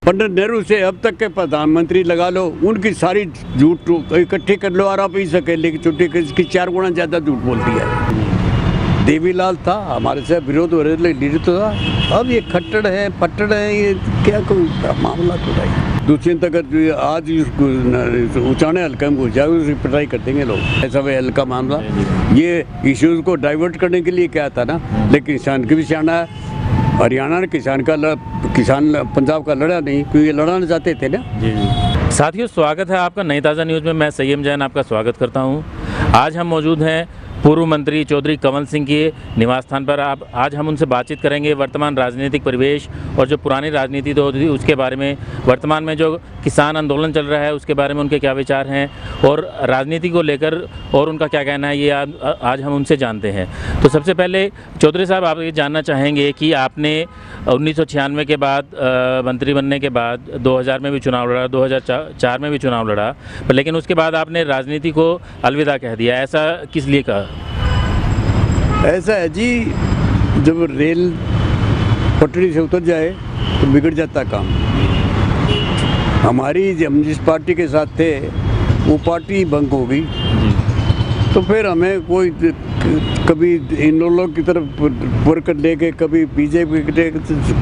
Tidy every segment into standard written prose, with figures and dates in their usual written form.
पंडित नेहरू से अब तक के प्रधानमंत्री लगा लो, उनकी सारी झूठ इकट्ठी कर लो और आप इस अकेले की छुट्टी की 4 गुना ज़्यादा झूठ बोलती है। देवीलाल था, हमारे से विरोध हो रहे लीडर तो था। अब ये खट्टर है पट्टड़ है, ये क्या कोई मामला तो नहीं। दूसरी तक आज उचाने हल्का में घुस जाए उसकी पिटाई कर देंगे लोग। ऐसा वही हल्का मामला, ये इश्यूज को डाइवर्ट करने के लिए क्या था ना, लेकिन किसान की भी सियाना है। हरियाणा ने किसान पंजाब का लड़ा नहीं, क्योंकि लड़ाना चाहते थे ना। जी जी। साथियों, स्वागत है आपका नई ताज़ा न्यूज़ में। मैं सय्यम जैन आपका स्वागत करता हूं। आज हम मौजूद हैं पूर्व मंत्री चौधरी कंवल सिंह के निवास स्थान पर। आज हम उनसे बातचीत करेंगे वर्तमान राजनीतिक परिवेश और जो पुरानी राजनीति तो होती थी उसके बारे में, वर्तमान में जो किसान आंदोलन चल रहा है उसके बारे में उनके क्या विचार हैं और राजनीति को लेकर और उनका क्या कहना है, ये आज हम उनसे जानते हैं। तो सबसे पहले चौधरी साहब, आप ये जानना चाहेंगे कि आपने 1996 के बाद मंत्री बनने के बाद 2000 में भी चुनाव लड़ा, 2004 में भी चुनाव लड़ा, लेकिन उसके बाद आपने राजनीति को अलविदा कह दिया। ऐसा किस लिए कहा? ऐसा है जी, जब रेल पटरी से उतर जाए तो बिगड़ जाता काम। हम जिस पार्टी के साथ थे वो पार्टी भंग हो गई, तो फिर हमें कोई कभी इन लोगों की तरफ वर्कर लेके कभी बीजेपी के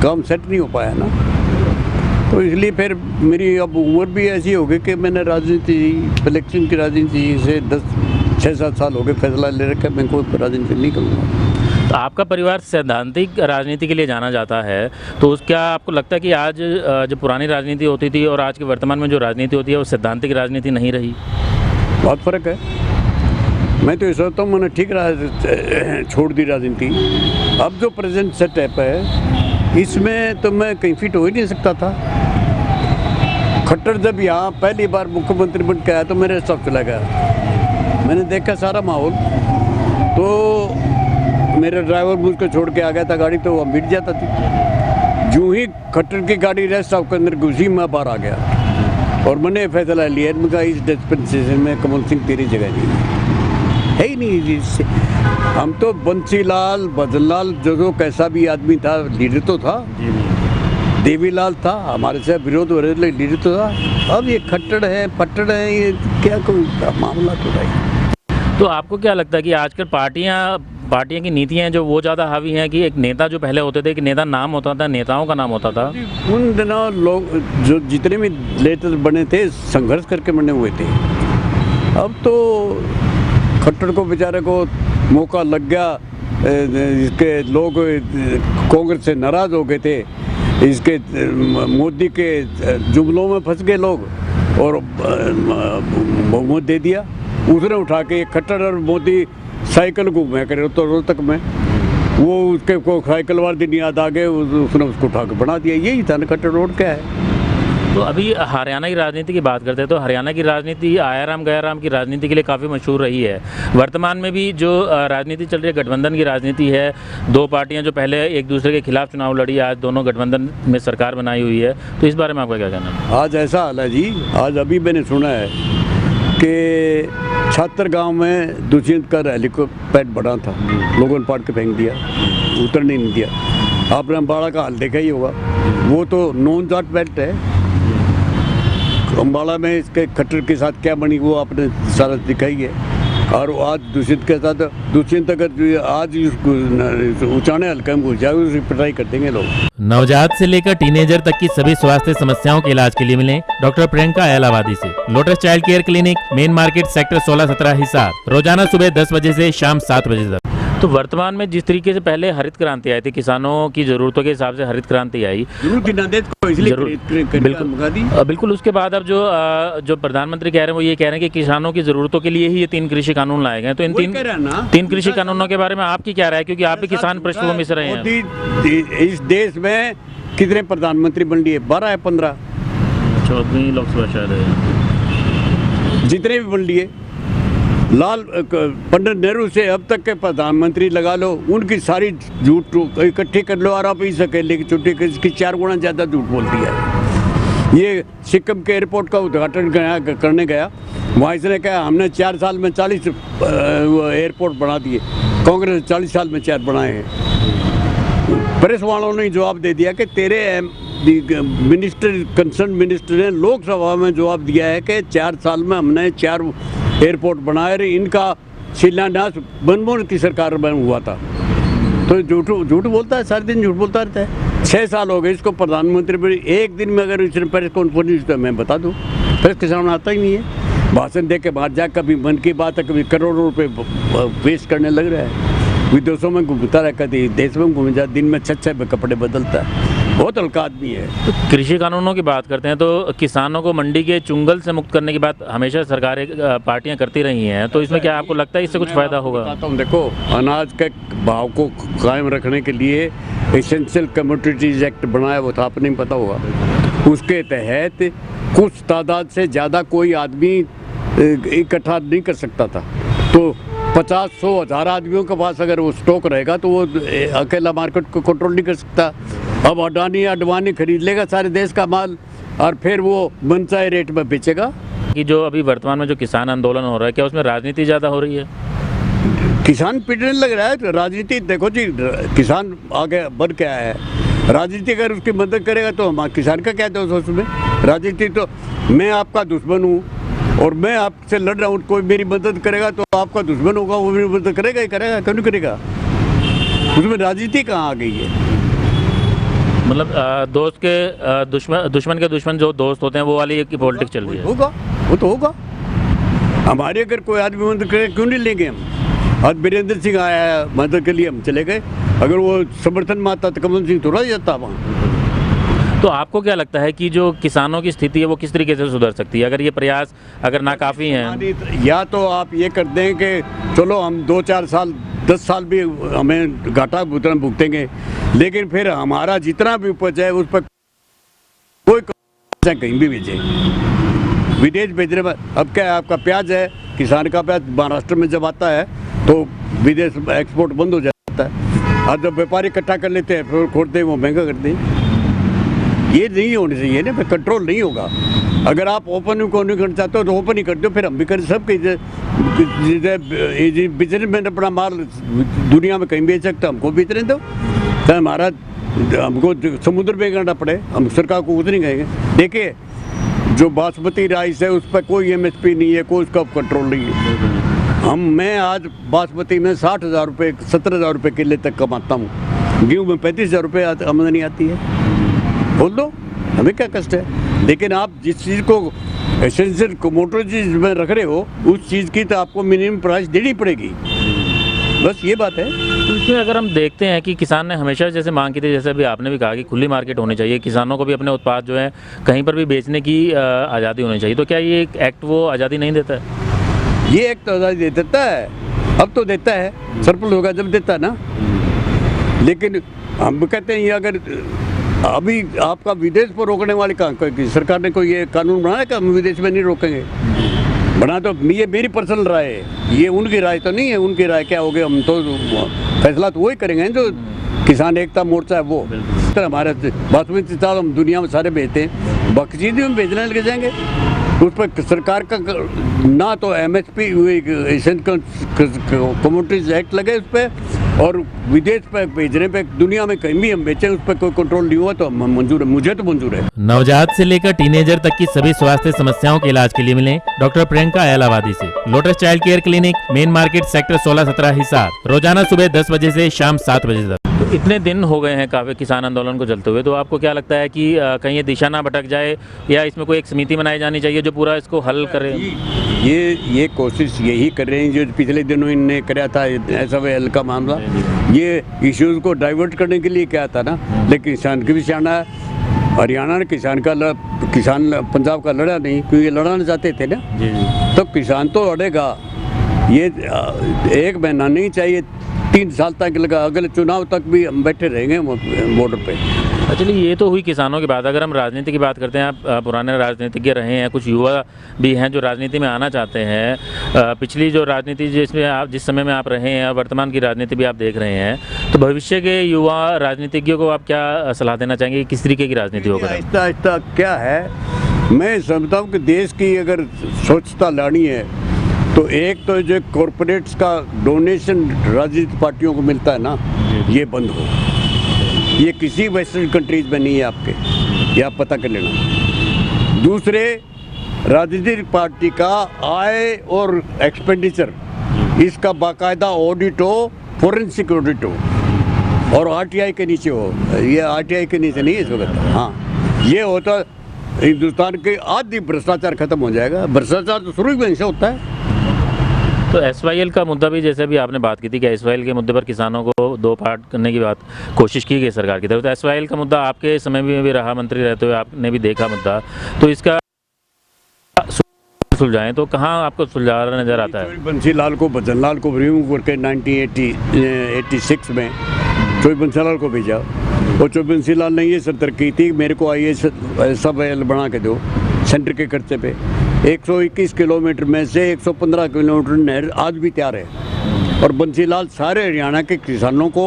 काम सेट नहीं हो पाया ना। तो इसलिए फिर मेरी अब उम्र भी ऐसी हो गई कि मैंने राजनीति, इलेक्शन की राजनीति से 6-7 साल हो गए, फैसला ले रखा है मैं कोई राजनीति नहीं करूँगा। तो आपका परिवार सैद्धांतिक राजनीति के लिए जाना जाता है, तो क्या आपको लगता है कि आज जो पुरानी राजनीति होती थी और आज के वर्तमान में जो राजनीति होती है वो सैद्धांतिक राजनीति नहीं रही? बहुत फ़र्क है। मैं तो ये सोचता हूँ मैंने ठीक छोड़ दी राजनीति। अब जो प्रेजेंट सेटअप है इसमें तो मैं कहीं फिट हो ही नहीं सकता था। खट्टर जब यहाँ पहली बार मुख्यमंत्री बन के आया तो मेरे साथ चला गया। मैंने देखा सारा माहौल, तो मेरा ड्राइवर मुझको छोड़ के आ गया था गाड़ी, तो वो मिट जाता थी। जो ही खट्टर की गाड़ी रेस्ट हाउस के अंदर घुसी मैं बाहर आ गया और मैंने फैसला लिया, इनका इस डिस्पेंसेशन में कंवल सिंह तेरी जगह नहीं है ही नहीं जिससे। हम तो बंसीलाल भजनलाल जो कैसा भी आदमी था, लीडर तो था। देवीलाल था, हमारे से विरोध हो रहे लीडर तो था। अब ये खट्टर है पट्टड़ है, ये क्या कोई मामला तो नहीं। तो आपको क्या लगता है कि आजकल पार्टियां की नीतियां जो वो ज़्यादा हावी हैं कि एक नेता जो पहले होते थे, कि नेता नाम होता था, नेताओं का नाम होता था? उन दिनों लोग जो जितने भी लीडर बने थे संघर्ष करके बने हुए थे। अब तो खट्टर को बेचारे को मौका लग गया, इसके लोग कांग्रेस से नाराज़ हो गए थे, इसके मोदी के जुमलों में फंस गए लोग और बहुमत दे दिया। उसने उठा के खट्टर और मोदी साइकिल घूमे करे तो रोहतक में, वो उसके को साइकिल वाले दिन याद आ गए, उसने उसको उठा के बना दिया। यही था ना खट्टर रोड क्या है। तो अभी हरियाणा की राजनीति की बात करते हैं तो हरियाणा की राजनीति आया राम गया राम की राजनीति के लिए काफ़ी मशहूर रही है। वर्तमान में भी जो राजनीति चल रही है गठबंधन की राजनीति है। दो पार्टियां जो पहले एक दूसरे के खिलाफ चुनाव लड़ी, आज दोनों गठबंधन में सरकार बनाई हुई है। तो इस बारे में आपका क्या कहना है? आज ऐसा हाल है जी, आज अभी मैंने सुना है कि छात्र गाँव में दुष्यंत का हेलीकॉप्टर बढ़ा था, लोगों ने पाट के फेंक दिया, उतरने नहीं दिया। आपने अम्बाड़ा का हाल देखा ही होगा, वो तो नॉन जाट बेल्ट है। अम्बाड़ा में इसके खट्टर के साथ क्या बनी वो आपने सारा दिखाई है। और आज दुष्यंत के साथ अगर आज उचाने हल्का में घुस जाए उसकी पिटाई कर देंगे लोग। नवजात से लेकर टीनेजर तक की सभी स्वास्थ्य समस्याओं के इलाज के लिए मिलें डॉक्टर प्रियंका इलाहाबादी से। Lotus child care clinic, main market, sector 16-17 Hisar. रोजाना सुबह 10 बजे से शाम 7 बजे तक। तो वर्तमान में जिस तरीके से पहले हरित क्रांति आई थी, किसानों की ज़रूरतों के हिसाब से हरित क्रांति आई, बिल्कुल। उसके बाद अब जो प्रधानमंत्री कह रहे हैं वो ये कह रहे हैं कि किसानों की ज़रूरतों के लिए ही ये 3 कृषि कानून लाए गए। तो इन तीन कृषि कानूनों के बारे में आपकी क्या राय है, क्योंकि आप भी किसान पृष्ठभूमि से रहे हैं? इस देश में कितने प्रधानमंत्री बन लिए? 12 या 15? 14वीं लोकसभा शायद है। जितने भी बन लिए, पंडित नेहरू से अब तक के प्रधानमंत्री लगा लो, उनकी सारी झूठ इकट्ठी कर लो और आप इस अकेले की छुट्टी की 4 गुना ज़्यादा झूठ बोलती है। ये सिक्किम के एयरपोर्ट का उद्घाटन करने गया, वहाँ इसने कहा हमने 4 साल में 40 एयरपोर्ट बना दिए, कांग्रेस ने 40 साल में 4 बनाए हैं। प्रेस वालों ने जवाब दे दिया कि तेरे मिनिस्टर कंसर्न मिनिस्टर ने लोकसभा में जवाब दिया है कि 4 साल में हमने 4 एयरपोर्ट बनाए, इनका शिलान्यास मनमोहन की सरकार में हुआ था। तो झूठ बोलता है, सारे दिन झूठ बोलता रहता है। 6 साल हो गए इसको प्रधानमंत्री पर, एक दिन में अगर इसने प्रेस कॉन्फ्रेंस तो मैं बता दूँ, प्रेस के सामने आता ही नहीं है। भाषण दे के बाहर जा, कभी मन की बात है, कभी करोड़ों रुपए वेस्ट करने लग रहा है, विदेशों में घूमता रहा, कभी देश में घूम जा, दिन में 6 कपड़े बदलता है, बहुत हल्का आदमी है। तो कृषि कानूनों की बात करते हैं तो किसानों को मंडी के चुंगल से मुक्त करने की बात हमेशा सरकारें पार्टियां करती रही हैं, तो इसमें क्या आपको लगता है इससे कुछ फ़ायदा होगा? बताता हूँ, देखो अनाज के भाव को कायम रखने के लिए एसेंशियल कमोडिटीज एक्ट बनाया, वो था, आपने पता होगा। उसके तहत कुछ तादाद से ज़्यादा कोई आदमी इकट्ठा नहीं कर सकता था, तो 50, 100, 1000 आदमियों के पास अगर वो स्टॉक रहेगा तो वो अकेला मार्केट को कंट्रोल नहीं कर सकता। अब अडानी खरीद लेगा सारे देश का माल और फिर वो मनचाहे रेट में बेचेगा। कि जो अभी वर्तमान में जो किसान आंदोलन हो रहा है, क्या उसमें राजनीति ज़्यादा हो रही है? किसान पिटने लग रहा है, तो राजनीति देखो जी, किसान आगे बढ़ के आया है, राजनीति अगर उसकी मदद करेगा तो हम किसान का क्या दोष उसमें? राजनीति तो मैं आपका दुश्मन हूँ और मैं आपसे लड़ रहा हूँ, कोई मेरी मदद करेगा तो आपका दुश्मन होगा, वो मेरी मदद करेगा ही करेगा, क्यों नहीं करेगा? उसमें राजनीति कहाँ आ गई है? मतलब दोस्त के दुश्मन के दुश्मन जो दोस्त होते हैं वो वाली एक पॉलिटिक्स चल रही है। होगा, वो तो होगा। हमारे अगर कोई आदमी मदद करे क्यों नहीं लेंगे हम? आज वीरेंद्र सिंह आया है मदद के लिए, हम चले गए। अगर वो समर्थन में आता तो कमल सिंह थोड़ा जाता वहाँ। तो आपको क्या लगता है कि जो किसानों की स्थिति है वो किस तरीके से सुधर सकती है, अगर ये प्रयास अगर नाकाफ़ी हैं? या तो आप ये कर दें कि चलो हम 2-4 साल 10 साल भी हमें घाटा भुगतेंगे, लेकिन फिर हमारा जितना भी उपज है उस पर कोई कहीं भी भेजे, विदेश भेजने में। अब क्या है, आपका प्याज है, किसान का प्याज महाराष्ट्र में जब आता है तो विदेश एक्सपोर्ट बंद हो जाता है, और जब व्यापारी इकट्ठा कर लेते हैं फिर खोलते हैं, वो महंगा करते हैं। ये नहीं होनी चाहिए ना, कंट्रोल नहीं होगा। अगर आप ओपन को नहीं करना चाहते हो तो ओपन ही कर दो, फिर हम भी करें, सब बिजनेसमैन अपना माल दुनिया में कहीं बेच सकता, हमको बेचने दो, तो हमारा हमको समुद्र में करना पड़े, हम सरकार को उतनी कहेंगे। देखिए जो बासमती राइस है उस पर कोई MSP नहीं है, कोई उसका कंट्रोल नहीं है। मैं आज बासमती में 60,000 रुपये 17,000 रुपये किले तक कमाता हूँ, गेहूँ में 35,000 रुपये आमदनी आती है। बोल दो, हमें क्या कष्ट है? लेकिन आप जिस चीज़ को एसेंशियल कमोडिटीज में रख रहे हो उस चीज़ की तो आपको मिनिमम प्राइस देनी पड़ेगी, बस ये बात है। तो इसमें अगर हम देखते हैं कि किसान ने हमेशा जैसे मांग की थी, जैसे अभी आपने भी कहा कि खुली मार्केट होनी चाहिए, किसानों को भी अपने उत्पाद जो है कहीं पर भी बेचने की आज़ादी होनी चाहिए, तो क्या ये एक्ट वो आज़ादी नहीं देता है? ये एक्ट तो आज़ादी देता है, अब तो देता है, सरप्लस होगा जब देता है ना। लेकिन हम कहते हैं ये अगर अभी आपका विदेश पर रोकने वाले कहाँ, सरकार ने कोई ये कानून बनाया कि हम विदेश में नहीं रोकेंगे? बना तो ये मेरी पर्सनल राय है, ये उनकी राय तो नहीं है। उनकी राय क्या होगी, हम तो फैसला तो वही करेंगे जो किसान एकता मोर्चा है वो। हमारे बासमती चावल हम दुनिया में सारे बेचते हैं, बाकी चीज़ें हम बेचने लगे जाएंगे। उस पर सरकार का ना तो MSP एसेंशियल कमोडिटीज एक्ट लगे उस पर, और विदेश पे भेजने पे दुनिया में कहीं भी हम बेचें उस पर कोई कंट्रोल नहीं हुआ तो मंजूर है, मुझे तो मंजूर है। नवजात से लेकर टीनेजर तक की सभी स्वास्थ्य समस्याओं के इलाज के लिए मिलें डॉक्टर प्रियंका इलाहाबादी से। Lotus child care clinic, main market, sector 16-17 Hisar, रोजाना सुबह 10 बजे से शाम 7 बजे तक। तो इतने दिन हो गए हैं काफ़ी किसान आंदोलन को चलते हुए, तो आपको क्या लगता है कि कहीं ये दिशा ना भटक जाए, या इसमें कोई एक समिति बनाई जानी चाहिए जो पूरा इसको हल करे? ये कोशिश यही कर रहे हैं जो पिछले दिनों इनने कराया था SFL का मामला, ये इश्यूज को डाइवर्ट करने के लिए क्या था ना। लेकिन किसान की भी सियाना है, हरियाणा ने किसान पंजाब का लड़ा नहीं, क्योंकि ये लड़ाना चाहते थे ना। तो किसान तो लड़ेगा, ये 1 महीना नहीं चाहिए, 3 साल तक लगा, अगले चुनाव तक भी हम बैठे रहेंगे बॉर्डर पे। चलिए ये तो हुई किसानों की बात। अगर हम राजनीति की बात करते हैं, आप पुराने राजनीतिज्ञ रहे हैं, कुछ युवा भी हैं जो राजनीति में आना चाहते हैं। पिछली जो राजनीति जिस समय में आप रहे हैं, वर्तमान की राजनीति भी आप देख रहे हैं, तो भविष्य के युवा राजनीतिज्ञों को आप क्या सलाह देना चाहेंगे, किस तरीके की राजनीति होगा? आहिस्ता क्या है, मैं समझता हूँ कि देश की अगर स्वच्छता लानी है तो एक तो जो कॉरपोरेट्स का डोनेशन राजनीतिक पार्टियों को मिलता है ना, ये बंद हो। ये किसी वेस्टर्न कंट्रीज में नहीं है आपके। ये आप पता कर लेना। दूसरे, राजनीतिक पार्टी का आय और एक्सपेंडिचर, इसका बाकायदा ऑडिट हो, फोरेंसिक ऑडिट हो, और आरटीआई के नीचे हो। ये आरटीआई के नीचे नहीं है इस वक्त। हाँ, ये होता हिंदुस्तान के आधी भ्रष्टाचार खत्म हो जाएगा। भ्रष्टाचार तो शुरू ही से होता है। तो एसवाईएल का मुद्दा भी, जैसे भी आपने बात की थी कि एसवाईएल के मुद्दे पर किसानों को दो पार्ट करने की बात कोशिश की गई सरकार की तरफ, तो एसवाईएल का मुद्दा आपके समय में भी रहा, मंत्री रहते हुए आपने भी देखा मुद्दा, तो इसका सुलझाएं तो कहाँ आपको सुलझा नजर आता है? बंसी लाल को, भजन लाल को रिमूव करके 1986 में चोई बंसी लाल को भेजा, और चोई बंसी लाल ने ये सर की थी, मेरे को IAS सब बना के दो सेंटर के खर्चे पे। 121 किलोमीटर में से 115 किलोमीटर नहर आज भी तैयार है, और बंसी लाल सारे हरियाणा के किसानों को,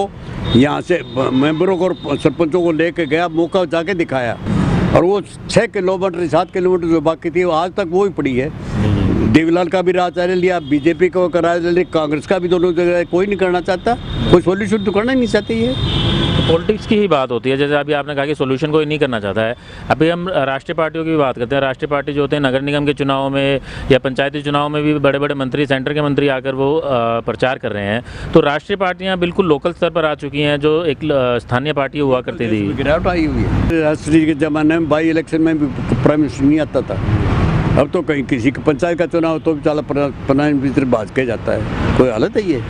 यहाँ से मेंबरों को और सरपंचों को लेके गया, मौका जाके दिखाया, और वो 6 किलोमीटर 7 किलोमीटर जो बाकी थी, वो आज तक वो ही पड़ी है। देवीलाल का भी राज चल लिया, बीजेपी को करा लिया, कांग्रेस का भी, दोनों जगह कोई नहीं करना चाहता, कोई सोल्यूशन तो करना ही नहीं चाहती है। पॉलिटिक्स की ही बात होती है, जैसे अभी आपने कहा कि सोल्यूशन कोई नहीं करना चाहता है। अभी हम राष्ट्रीय पार्टियों की भी बात करते हैं। राष्ट्रीय पार्टी जो होते हैं, नगर निगम के चुनाव में या पंचायती चुनाव में भी बड़े बड़े मंत्री, सेंटर के मंत्री आकर वो प्रचार कर रहे हैं। तो राष्ट्रीय पार्टियां बिल्कुल लोकल स्तर पर आ चुकी हैं, जो एक स्थानीय पार्टी हुआ करती थी। गिरावट आई हुई है। राष्ट्रीय के ज़माने में बाई इलेक्शन में भी प्राइम मिनिस्टर नहीं आता था। अब तो कहीं किसी के पंचायत का चुनाव तो चाला प्राइम मिनिस्टर भाज के जाता है। कोई हालत है ये?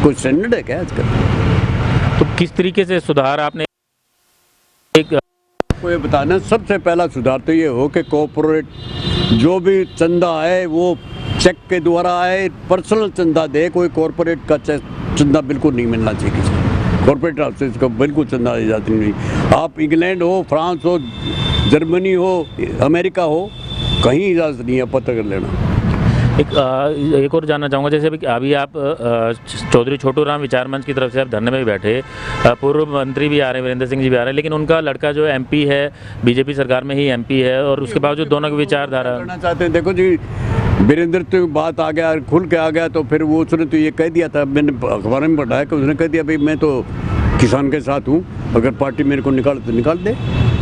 कोई स्टैंडर्ड है क्या आजकल? तो किस तरीके से सुधार आपने आपको ये बताना, सबसे पहला सुधार तो ये हो कि कॉर्पोरेट जो भी चंदा है वो चेक के द्वारा आए, पर्सनल चंदा दे। कोई कॉर्पोरेट का चंदा बिल्कुल नहीं मिलना चाहिए किसी कॉर्पोरेट हाउसेज को, बिल्कुल चंदा इजाजत नहीं। आप इंग्लैंड हो, फ्रांस हो, जर्मनी हो, अमेरिका हो, कहीं इजाज़त नहीं है, पता कर लेना। एक और जानना चाहूँगा, जैसे अभी आप चौधरी छोटू राम विचार मंच की तरफ से आप धरने में भी बैठे, पूर्व मंत्री भी आ रहे हैं, वीरेंद्र सिंह जी भी आ रहे हैं, लेकिन उनका लड़का जो MP है, बीजेपी सरकार में ही MP है, और उसके बावजूद दोनों की विचारधारा करना चाहते हैं। देखो जी, वीरेंद्र तो बात आ गया, खुल के आ गया, तो फिर वो उसने तो ये कह दिया था, मैंने अखबार में पढ़ा है कि उसने कह दिया भाई मैं तो किसान के साथ हूँ, अगर पार्टी मेरे को निकाल तो निकाल दे।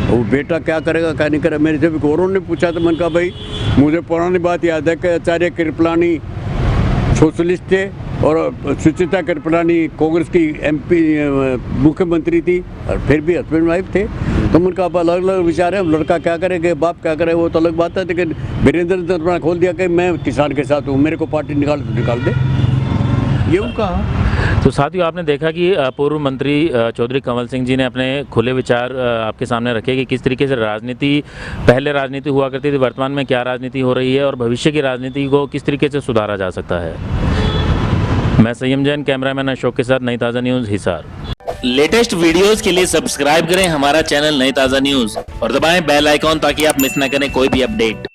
वो बेटा क्या करेगा क्या नहीं करेगा। मेरे से भी गौरव ने पूछा, तो मैंने कहा भाई मुझे पुरानी बात याद है कि आचार्य कृपलानी सोशलिस्ट थे और सुचिता कृपलानी कांग्रेस की MP मुख्यमंत्री थी, और फिर भी हस्बैंड वाइफ थे। तो मैंने कहा अब अलग अलग विचार है, लड़का क्या करेगा, बाप क्या करे, वो तो अलग बात है। लेकिन वीरेंद्र ने अपना खोल दिया कि मैं किसान के साथ हूँ, मेरे को पार्टी निकाल तो निकाल दे, ये उनका। तो साथियों, आपने देखा कि पूर्व मंत्री चौधरी कंवल सिंह जी ने अपने खुले विचार आपके सामने रखे कि किस तरीके से राजनीति, पहले राजनीति हुआ करती थी, वर्तमान में क्या राजनीति हो रही है, और भविष्य की राजनीति को किस तरीके से सुधारा जा सकता है। मैं संयम जैन, कैमरामैन अशोक के साथ, नई ताज़ा न्यूज़, हिसार। लेटेस्ट वीडियोस के लिए सब्सक्राइब करें हमारा चैनल नई ताज़ा न्यूज़ और दबाएं बेल आइकॉन ताकि आप मिस न करें कोई भी अपडेट।